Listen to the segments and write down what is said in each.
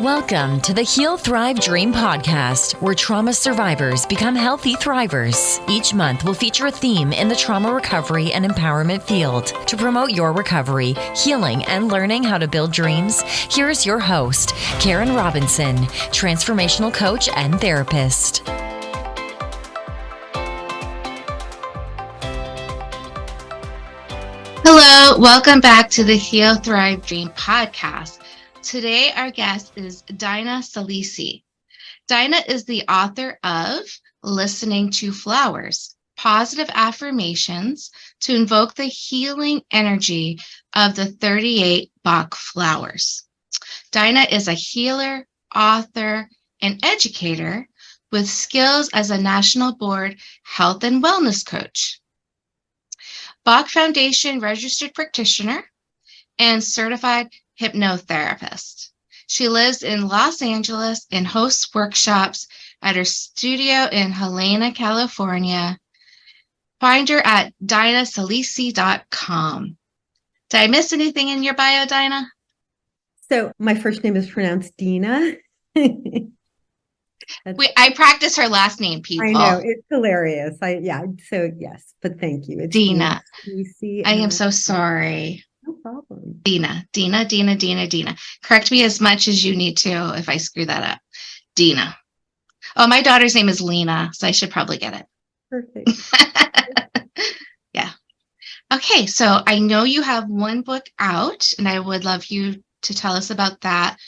Welcome to the Heal, Thrive, Dream podcast, where trauma survivors become healthy thrivers. Each month, we'll feature a theme in the trauma recovery and empowerment field. To promote your recovery, healing, and learning how to build dreams, here's your host, Karen Robinson, transformational coach and therapist. Hello, welcome back to the Heal, Thrive, Dream podcast. Today, our guest is Dina Saalisi. Dina is the author of Listening to Flowers, Positive Affirmations to Invoke the Healing Energy of the 38 Bach Flowers. Dina is a healer, author, and educator with skills as a national board health and wellness coach, Bach Foundation registered practitioner, and certified hypnotherapist. She lives in Los Angeles and hosts workshops at her studio in Helena, California. Find her at dinasaalisi.com. Did I miss anything in your bio, Dina? So my first name is pronounced Dina. I practice her last name, people. I know, it's hilarious. So yes, but thank you. It's Dina. Dina. I am so sorry. No problem. Dina. Correct me as much as you need to if I screw that up. Dina. Oh, my daughter's name is Lena, so I should probably get it. Perfect. Yeah. Okay, so I know you have one book out, and I would love you to tell us about that.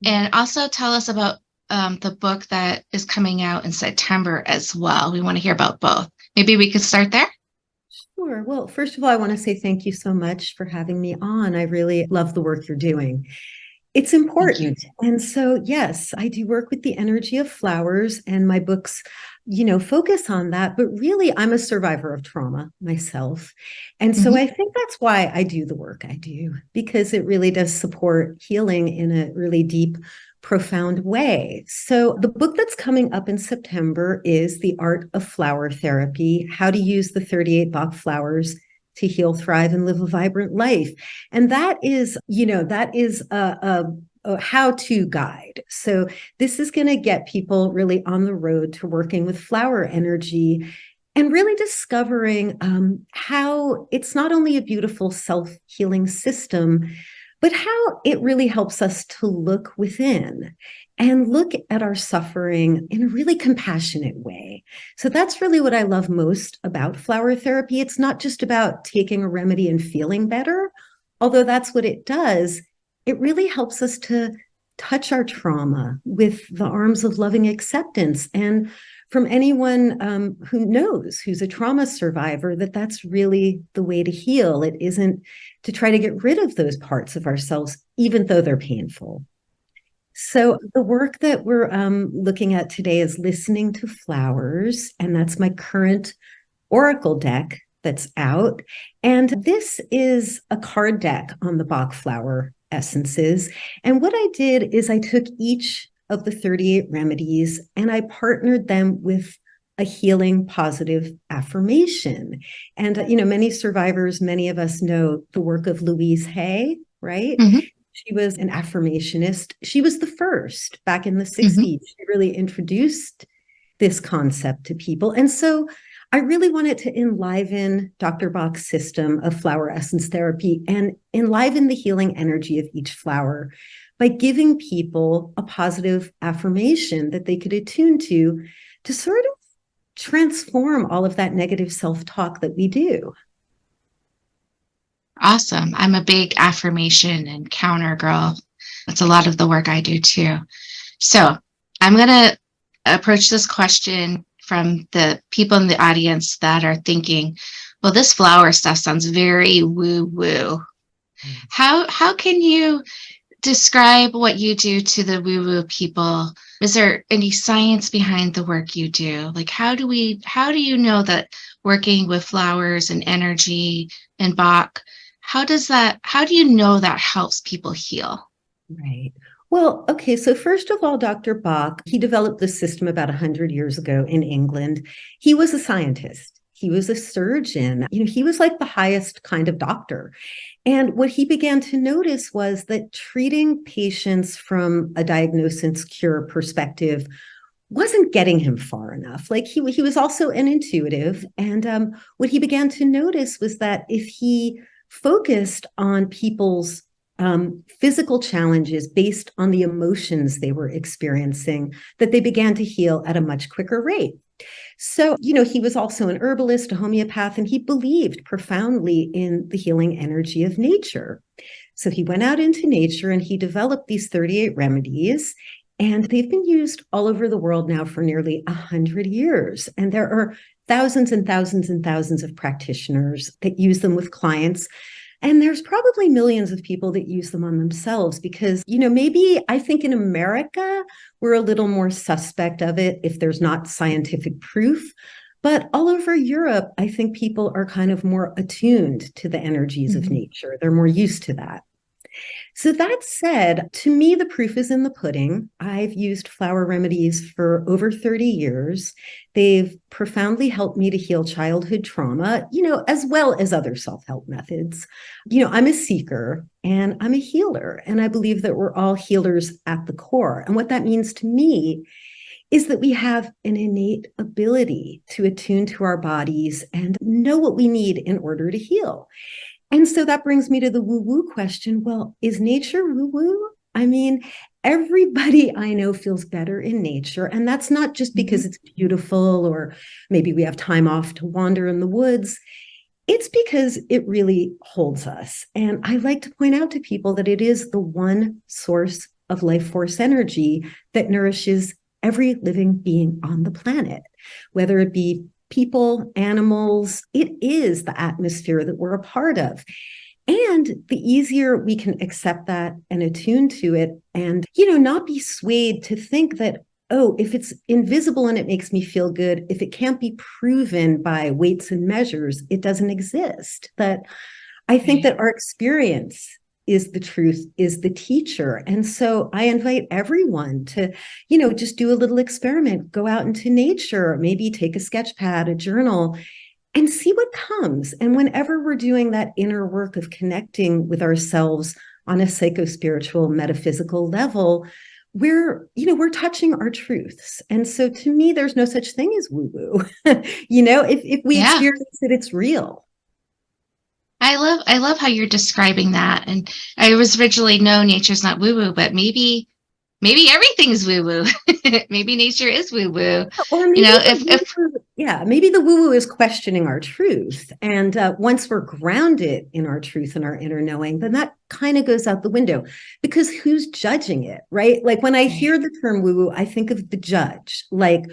And also tell us about the book that is coming out in September as well. We want to hear about both. Maybe we could start there? Sure. Well, first of all, I want to say thank you so much for having me on. I really love the work you're doing. It's important. And so, yes, I do work with the energy of flowers, and my books, focus on that. But really, I'm a survivor of trauma myself. And so I think that's why I do the work I do, because it really does support healing in a really deep, profound way. So the book that's coming up in September is The Art of Flower Therapy, How to Use the 38 Bach Flowers to Heal, Thrive, and Live a Vibrant Life. And that is, a how-to guide. So this is going to get people really on the road to working with flower energy and really discovering how it's not only a beautiful self-healing system, but how it really helps us to look within and look at our suffering in a really compassionate way. So that's really what I love most about flower therapy. It's not just about taking a remedy and feeling better, although that's what it does. It really helps us to touch our trauma with the arms of loving acceptance. And from anyone who knows, who's a trauma survivor, that's really the way to heal. It isn't to try to get rid of those parts of ourselves, even though they're painful. So the work that we're looking at today is Listening to Flowers, and that's my current Oracle deck that's out. And this is a card deck on the Bach flower essences. And what I did is I took each of the 38 remedies, and I partnered them with a healing positive affirmation. And, many survivors, many of us know the work of Louise Hay, right? Mm-hmm. She was an affirmationist. She was the first back in the 60s. She really introduced this concept to people. And so I really wanted to enliven Dr. Bach's system of flower essence therapy and enliven the healing energy of each flower by giving people a positive affirmation that they could attune to sort of transform all of that negative self-talk that we do. Awesome. I'm a big affirmation and counter girl. That's a lot of the work I do too. So I'm going to approach this question from the people in the audience that are thinking, well, this flower stuff sounds very woo-woo. How can you describe what you do to the woo-woo people? Is there any science behind the work you do? Like, how do you know that working with flowers and energy and Bach, how do you know that helps people heal? Right. Well, okay. So first of all, Dr. Bach, he developed this system about 100 years ago in England. He was a scientist. He was a surgeon. He was like the highest kind of doctor. And what he began to notice was that treating patients from a diagnosis cure perspective wasn't getting him far enough. Like he was also an intuitive. And what he began to notice was that if he focused on people's physical challenges based on the emotions they were experiencing, that they began to heal at a much quicker rate. So, he was also an herbalist, a homeopath, and he believed profoundly in the healing energy of nature. So he went out into nature and he developed these 38 remedies, and they've been used all over the world now for nearly 100 years. And there are thousands and thousands and thousands of practitioners that use them with clients. And there's probably millions of people that use them on themselves because, maybe I think in America, we're a little more suspect of it if there's not scientific proof. But all over Europe, I think people are kind of more attuned to the energies of nature. They're more used to that. So that said, to me, the proof is in the pudding. I've used flower remedies for over 30 years. They've profoundly helped me to heal childhood trauma, as well as other self-help methods. I'm a seeker and I'm a healer, and I believe that we're all healers at the core. And what that means to me is that we have an innate ability to attune to our bodies and know what we need in order to heal. And so that brings me to the woo-woo question. Well, is nature woo-woo? I mean, everybody I know feels better in nature. And that's not just because it's beautiful or maybe we have time off to wander in the woods. It's because it really holds us. And I like to point out to people that it is the one source of life force energy that nourishes every living being on the planet, whether it be people, animals. It is the atmosphere that we're a part of. And the easier we can accept that and attune to it and, not be swayed to think that, oh, if it's invisible and it makes me feel good, if it can't be proven by weights and measures, it doesn't exist. That I think that our experience is the truth, is the teacher. And so I invite everyone to, just do a little experiment, go out into nature, maybe take a sketch pad, a journal, and see what comes. And whenever we're doing that inner work of connecting with ourselves on a psycho-spiritual, metaphysical level, we're touching our truths. And so to me, there's no such thing as woo-woo. If we experience it, it's real. I love how you're describing that. And I was originally, no, nature's not woo-woo, but maybe everything's woo-woo. Maybe nature is woo-woo. Or maybe maybe the woo-woo is questioning our truth. And once we're grounded in our truth and our inner knowing, then that kind of goes out the window because who's judging it, right? Like when I hear the term woo-woo, I think of the judge. Like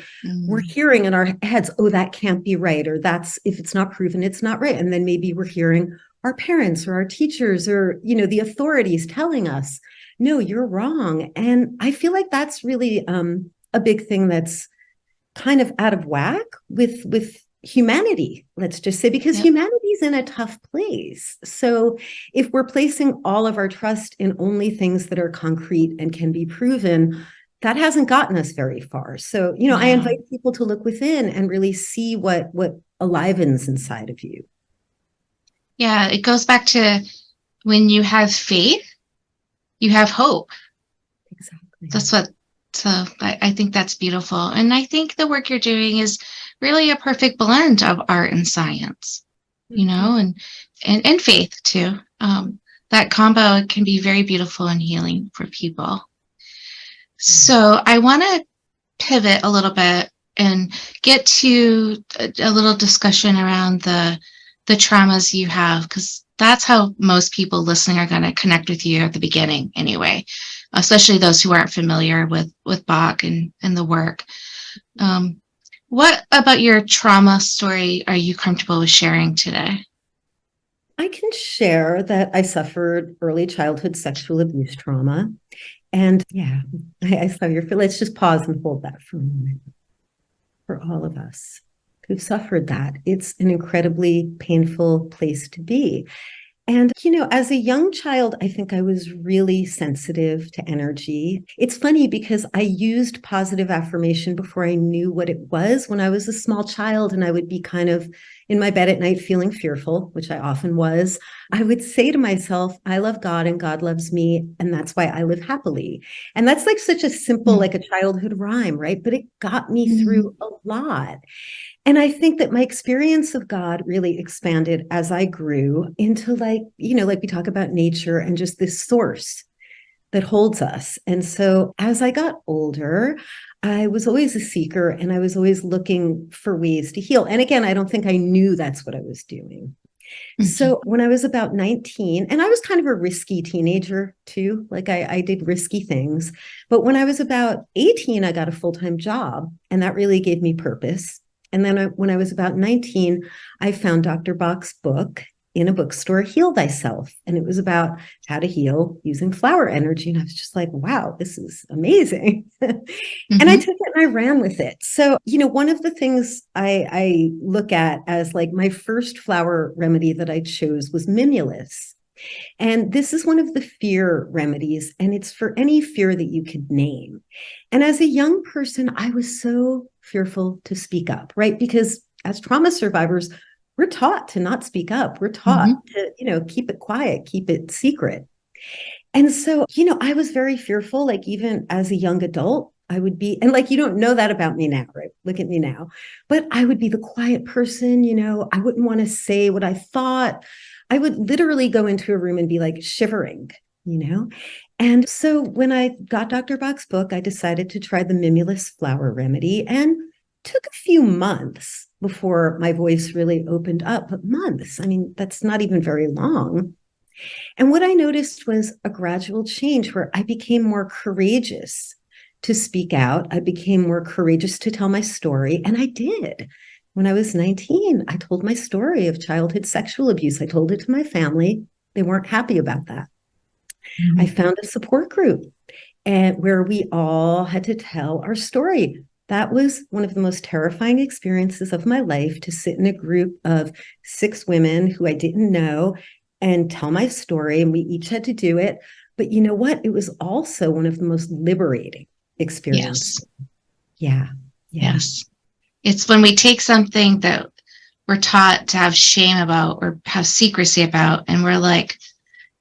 we're hearing in our heads, oh, that can't be right. Or that's, if it's not proven, it's not right. And then maybe we're hearing our parents or our teachers or, the authorities telling us, no, you're wrong. And I feel like that's really a big thing that's kind of out of whack with humanity, let's just say, because humanity's in a tough place. So if we're placing all of our trust in only things that are concrete and can be proven, that hasn't gotten us very far. So, I invite people to look within and really see what alivens inside of you. Yeah, it goes back to when you have faith, you have hope. Exactly. So I think that's beautiful. And I think the work you're doing is really a perfect blend of art and science, and faith too. That combo can be very beautiful and healing for people. So I want to pivot a little bit and get to a little discussion around the traumas you have, because that's how most people listening are going to connect with you at the beginning anyway, especially those who aren't familiar with Bach and the work. What about your trauma story are you comfortable with sharing today? I can share that I suffered early childhood sexual abuse trauma. And I saw let's just pause and hold that for a moment. For all of us who've suffered that, it's an incredibly painful place to be. And, as a young child, I think I was really sensitive to energy. It's funny because I used positive affirmation before I knew what it was when I was a small child, and I would be kind of in my bed at night feeling fearful, which I often was. I would say to myself, I love God and God loves me, and that's why I live happily. And that's like such a simple, like a childhood rhyme, right? But it got me through a lot. And I think that my experience of God really expanded as I grew into like we talk about nature and just this source that holds us. And so as I got older, I was always a seeker and I was always looking for ways to heal. And again, I don't think I knew that's what I was doing. So when I was about 19, and I was kind of a risky teenager too, like I did risky things. But when I was about 18, I got a full-time job, and that really gave me purpose. And then when I was about 19, I found Dr. Bach's book in a bookstore, Heal Thyself. And it was about how to heal using flower energy. And I was just like, wow, this is amazing. And I took it and I ran with it. So, one of the things I look at as like my first flower remedy that I chose was mimulus. And this is one of the fear remedies, and it's for any fear that you could name. And as a young person, I was so fearful to speak up, right? Because as trauma survivors, we're taught to not speak up. We're taught to, keep it quiet, keep it secret. And so, I was very fearful, like even as a young adult, I would be, and like, you don't know that about me now, right? Look at me now. But I would be the quiet person, I wouldn't want to say what I thought. I would literally go into a room and be like shivering, And so when I got Dr. Bach's book, I decided to try the mimulus flower remedy, and took a few months before my voice really opened up. But months, I mean, that's not even very long. And what I noticed was a gradual change where I became more courageous to speak out. I became more courageous to tell my story. And I did. When I was 19, I told my story of childhood sexual abuse. I told it to my family. They weren't happy about that. I found a support group and where we all had to tell our story. That was one of the most terrifying experiences of my life, to sit in a group of 6 women who I didn't know and tell my story. And we each had to do it. But you know what? It was also one of the most liberating experiences. Yes. Yeah. Yes. It's when we take something that we're taught to have shame about or have secrecy about, and we're like,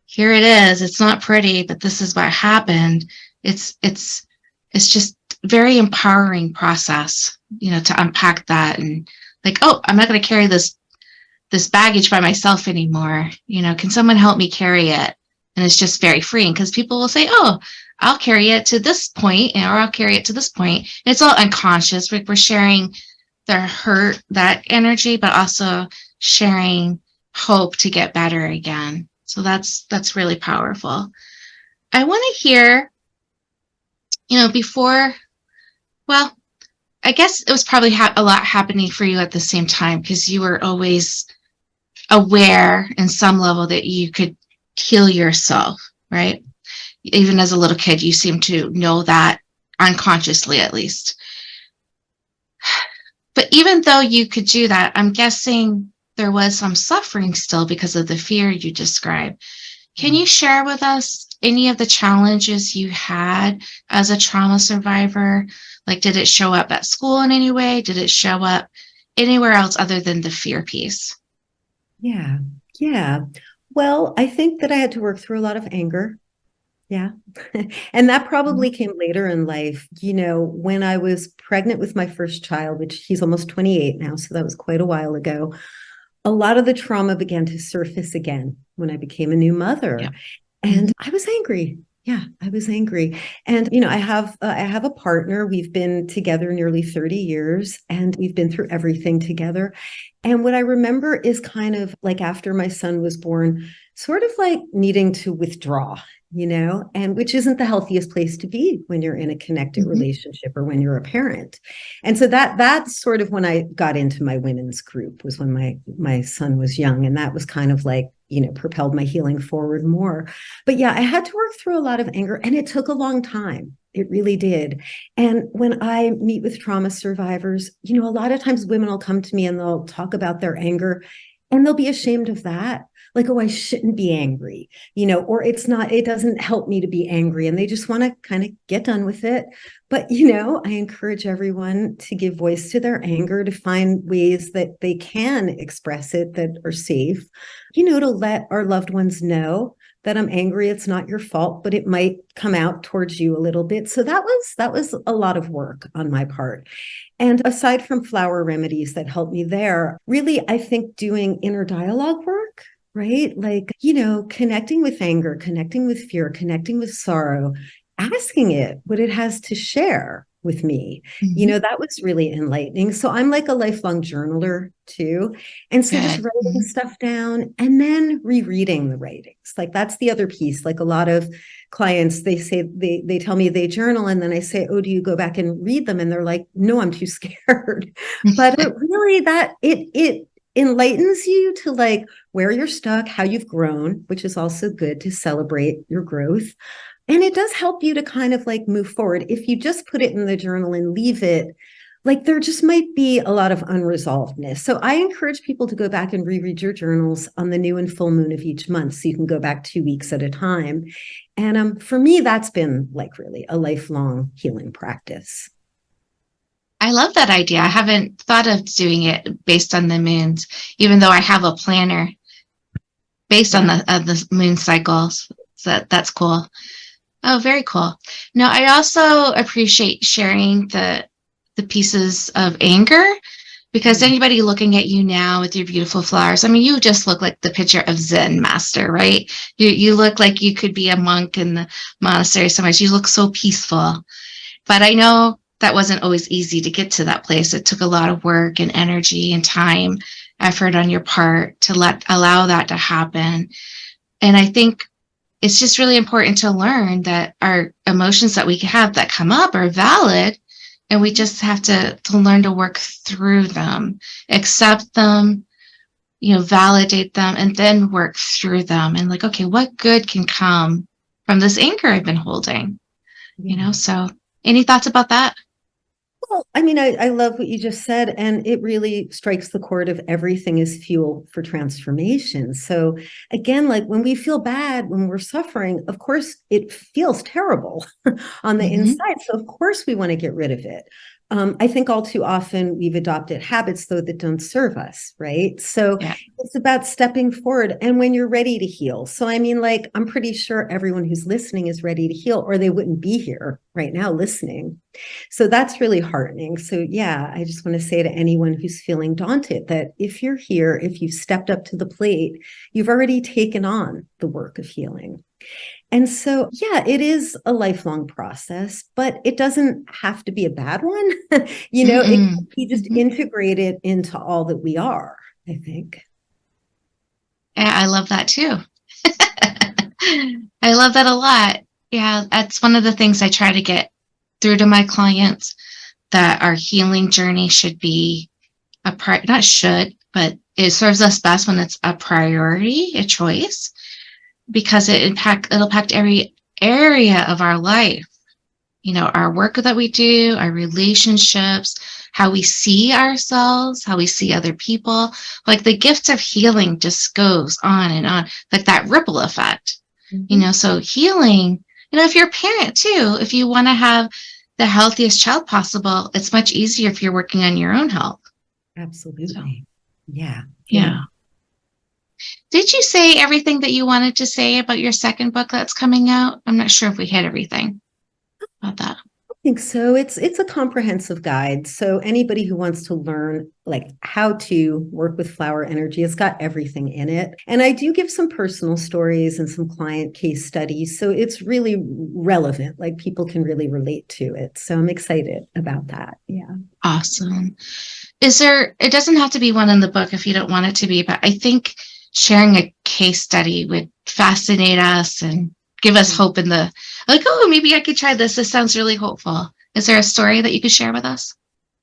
here it is. It's not pretty, but this is what happened. It's just very empowering process, to unpack that and like, oh, I'm not going to carry this baggage by myself anymore. Can someone help me carry it? And it's just very freeing, because people will say, oh, I'll carry it to this point, or I'll carry it to this point. And it's all unconscious. We're sharing their hurt, that energy, but also sharing hope to get better again. So that's really powerful. I want to hear, before, well, I guess it was probably a lot happening for you at the same time, because you were always aware in some level that you could heal yourself, right? Even as a little kid, you seem to know that unconsciously, at least. But even though you could do that, I'm guessing there was some suffering still because of the fear you described. Can you share with us any of the challenges you had as a trauma survivor? Like, did it show up at school in any way? Did it show up anywhere else other than the fear piece? Yeah. Well, I think that I had to work through a lot of anger. Yeah. And that probably came later in life. When I was pregnant with my first child, which he's almost 28 now, so that was quite a while ago, a lot of the trauma began to surface again when I became a new mother. Yeah. And I was angry. Yeah, I was angry. And, I have a partner. We've been together nearly 30 years, and we've been through everything together. And what I remember is kind of like after my son was born, sort of like needing to withdraw, and which isn't the healthiest place to be when you're in a connected relationship or when you're a parent. And so that's sort of when I got into my women's group, was when my son was young. And that was kind of like, propelled my healing forward more. But yeah, I had to work through a lot of anger, and it took a long time. It really did. And when I meet with trauma survivors, a lot of times women will come to me and they'll talk about their anger, and they'll be ashamed of that. like, oh, I shouldn't be angry, or it doesn't help me to be angry. And they just want to kind of get done with it. But, I encourage everyone to give voice to their anger, to find ways that they can express it that are safe, to let our loved ones know that I'm angry. It's not your fault, but it might come out towards you a little bit. So that was a lot of work on my part. And aside from flower remedies that helped me there, really, I think doing inner dialogue work, right? Like, connecting with anger, connecting with fear, connecting with sorrow, asking it what it has to share with me. That was really enlightening. So I'm like a lifelong journaler too. And so just writing stuff down and then rereading the writings. Like that's the other piece. Like a lot of clients, they say they tell me they journal, and then I say, oh, do you go back and read them? And they're like, no, I'm too scared. But it really it enlightens you to like where you're stuck, how you've grown, which is also good to celebrate your growth. And it does help you to kind of like move forward. If you just put it in the journal and leave it, like there just might be a lot of unresolvedness. So I encourage people to go back and reread your journals on the new and full moon of each month. So you can go back 2 weeks at a time. And for me, that's been like really a lifelong healing practice. I love that idea. I haven't thought of doing it based on the moons, even though I have a planner based on the moon cycles. So that's cool. Oh, very cool. Now, I also appreciate sharing the pieces of anger, because anybody looking at you now with your beautiful flowers, I mean, you just look like the picture of Zen master, right? You look like you could be a monk in the monastery so much. You look so peaceful. But I know that wasn't always easy to get to that place. It took a lot of work and energy and time, effort on your part to allow that to happen. And I think it's just really important to learn that our emotions that we have that come up are valid, and we just have to learn to work through them, accept them, validate them, and then work through them. And like, okay, what good can come from this anger I've been holding? So any thoughts about that? Well, I mean, I love what you just said, and it really strikes the chord of everything is fuel for transformation. So again, like when we feel bad, when we're suffering, of course, it feels terrible on the inside. So of course we want to get rid of it. I think all too often we've adopted habits, though, that don't serve us, right? So it's about stepping forward and when you're ready to heal. So, I mean, like, I'm pretty sure everyone who's listening is ready to heal, or they wouldn't be here right now listening. So that's really heartening. So, yeah, I just want to say to anyone who's feeling daunted that if you're here, if you've stepped up to the plate, you've already taken on the work of healing. And so, yeah, it is a lifelong process, but it doesn't have to be a bad one. It can be just integrated into all that we are, I think. Yeah, I love that too. I love that a lot. Yeah, that's one of the things I try to get through to my clients, that our healing journey should be not should, but it serves us best when it's a priority, a choice, because it'll impact every area of our life. Our work that we do, our relationships, how we see ourselves, how we see other people. Like the gift of healing just goes on and on, like that ripple effect. So healing, if you're a parent too, if you want to have the healthiest child possible, it's much easier if you're working on your own health. Absolutely. So, yeah. Did you say everything that you wanted to say about your second book that's coming out? I'm not sure if we hit everything about that. I think so. It's a comprehensive guide. So anybody who wants to learn like how to work with flower energy, it's got everything in it. And I do give some personal stories and some client case studies. So it's really relevant. Like people can really relate to it. So I'm excited about that. Yeah. Awesome. It doesn't have to be one in the book if you don't want it to be, but I think sharing a case study would fascinate us and give us hope oh, maybe I could try this. This sounds really hopeful. Is there a story that you could share with us?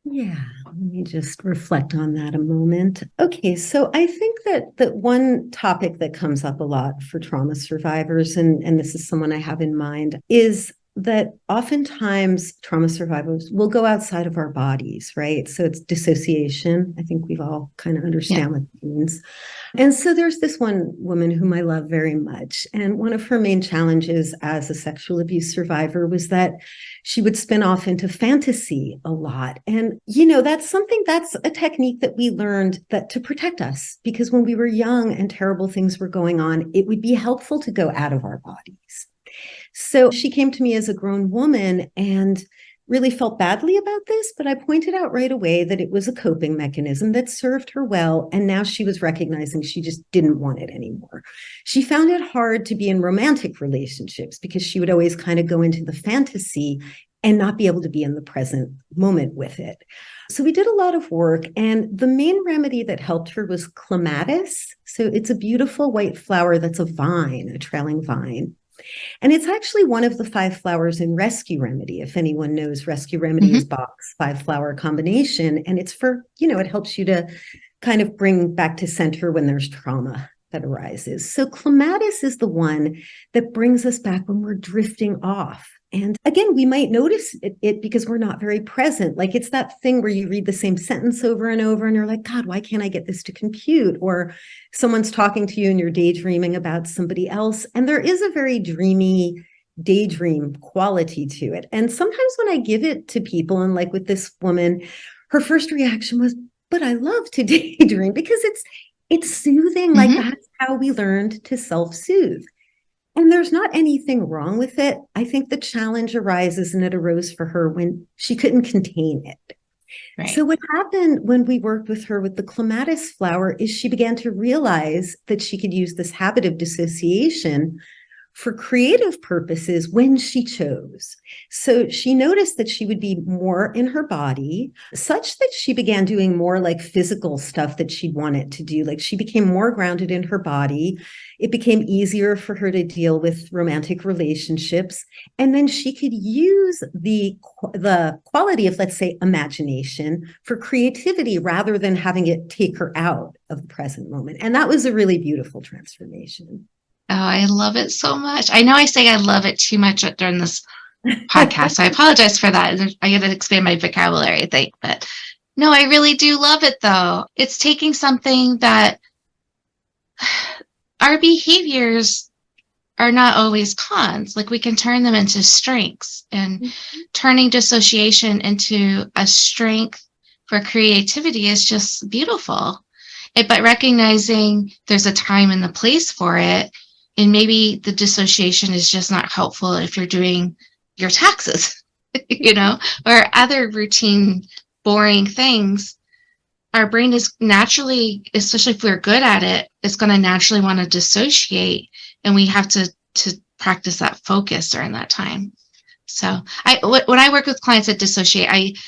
Yeah, let me just reflect on that a moment. Okay, so I think that one topic that comes up a lot for trauma survivors, and this is someone I have in mind, is that oftentimes trauma survivors will go outside of our bodies, right? So it's dissociation. I think we've all kind of understand what it means. And so there's this one woman whom I love very much. And one of her main challenges as a sexual abuse survivor was that she would spin off into fantasy a lot. And, that's a technique that we learned that to protect us, because when we were young and terrible things were going on, it would be helpful to go out of our bodies. So she came to me as a grown woman and really felt badly about this, but I pointed out right away that it was a coping mechanism that served her well. And now she was recognizing she just didn't want it anymore. She found it hard to be in romantic relationships because she would always kind of go into the fantasy and not be able to be in the present moment with it. So we did a lot of work, and the main remedy that helped her was clematis. So it's a beautiful white flower that's a vine, a trailing vine. And it's actually one of the 5 flowers in Rescue Remedy. If anyone knows, Rescue Remedy is Bach's 5-flower combination. And it's for, it helps you to kind of bring back to center when there's trauma that arises. So clematis is the one that brings us back when we're drifting off. And again, we might notice it because we're not very present. Like it's that thing where you read the same sentence over and over and you're like, God, why can't I get this to compute? Or someone's talking to you and you're daydreaming about somebody else. And there is a very dreamy daydream quality to it. And sometimes when I give it to people, and like with this woman, her first reaction was, but I love to daydream because it's soothing. Like that's how we learned to self-soothe. And there's not anything wrong with it. I think the challenge arises, and it arose for her when she couldn't contain it. Right. So what happened when we worked with her with the clematis flower is she began to realize that she could use this habit of dissociation for creative purposes when she chose. So she noticed that she would be more in her body, such that she began doing more like physical stuff that she wanted to do. Like she became more grounded in her body. It became easier for her to deal with romantic relationships. And then she could use the quality of, let's say, imagination for creativity rather than having it take her out of the present moment. And that was a really beautiful transformation. Oh, I love it so much. I know I say I love it too much during this podcast, so I apologize for that. I got to expand my vocabulary, I think. But no, I really do love it, though. It's taking something that our behaviors are not always cons. Like we can turn them into strengths, and turning dissociation into a strength for creativity is just beautiful. But recognizing there's a time and the place for it. And maybe the dissociation is just not helpful if you're doing your taxes, or other routine, boring things. Our brain is naturally, especially if we're good at it, it's going to naturally want to dissociate. And we have to practice that focus during that time. So when I work with clients that dissociate,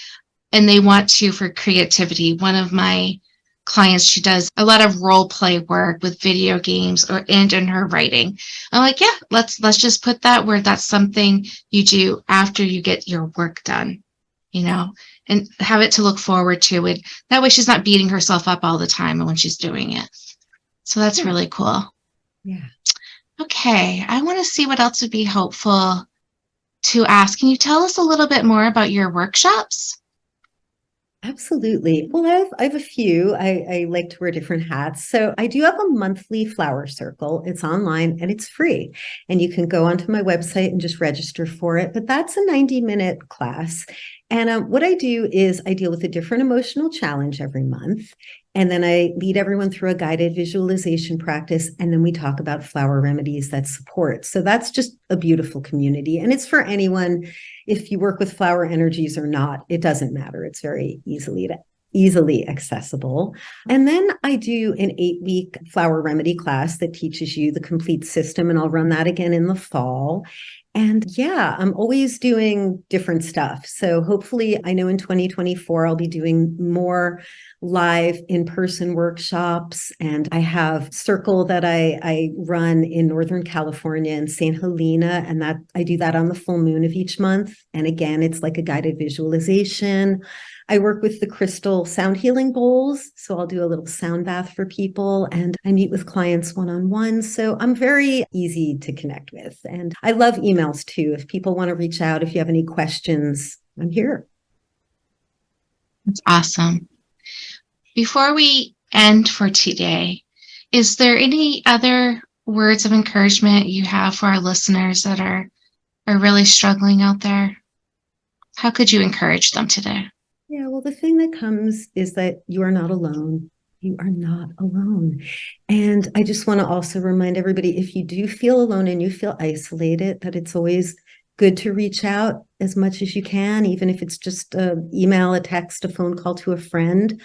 and they want to for creativity, one of my clients, she does a lot of role play work with video games and in her writing. I'm like, yeah, let's just put that where that's something you do after you get your work done, and have it to look forward to. And that way she's not beating herself up all the time when she's doing it. So that's really cool. Yeah. Okay. I want to see what else would be helpful to ask. Can you tell us a little bit more about your workshops? Absolutely. Well, I have a few. I like to wear different hats. So I do have a monthly flower circle. It's online and it's free. And you can go onto my website and just register for it. But that's a 90-minute class. And what I do is I deal with a different emotional challenge every month. And then I lead everyone through a guided visualization practice. And then we talk about flower remedies that support. So that's just a beautiful community. And it's for anyone. If you work with flower energies or not, it doesn't matter. It's very easily accessible. And then I do an 8-week flower remedy class that teaches you the complete system. And I'll run that again in the fall. And yeah, I'm always doing different stuff. So hopefully, I know in 2024, I'll be doing more live in-person workshops. And I have Circle that I run in Northern California in St. Helena. And that I do that on the full moon of each month. And again, it's like a guided visualization. I work with the crystal sound healing bowls. So I'll do a little sound bath for people, and I meet with clients one-on-one. So I'm very easy to connect with. And I love emails too. If people want to reach out, if you have any questions, I'm here. That's awesome. Before we end for today, is there any other words of encouragement you have for our listeners that are really struggling out there? How could you encourage them today? Yeah, well, the thing that comes is that you are not alone. You are not alone. And I just want to also remind everybody, if you do feel alone and you feel isolated, that it's always good to reach out as much as you can, even if it's just an email, a text, a phone call to a friend.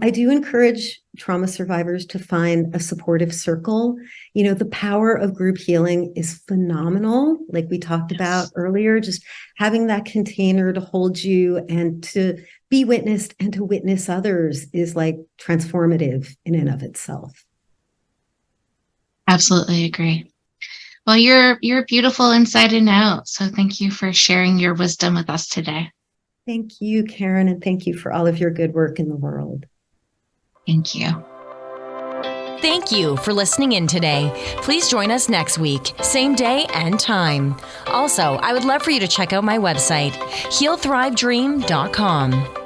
I do encourage trauma survivors to find a supportive circle. You know, the power of group healing is phenomenal. Like we talked about earlier, just having that container to hold you and to be witnessed and to witness others is like transformative in and of itself. Absolutely agree. Well, you're beautiful inside and out. So thank you for sharing your wisdom with us today. Thank you, Karen, and thank you for all of your good work in the world. Thank you. Thank you for listening in today. Please join us next week, same day and time. Also, I would love for you to check out my website, healthrivedream.com.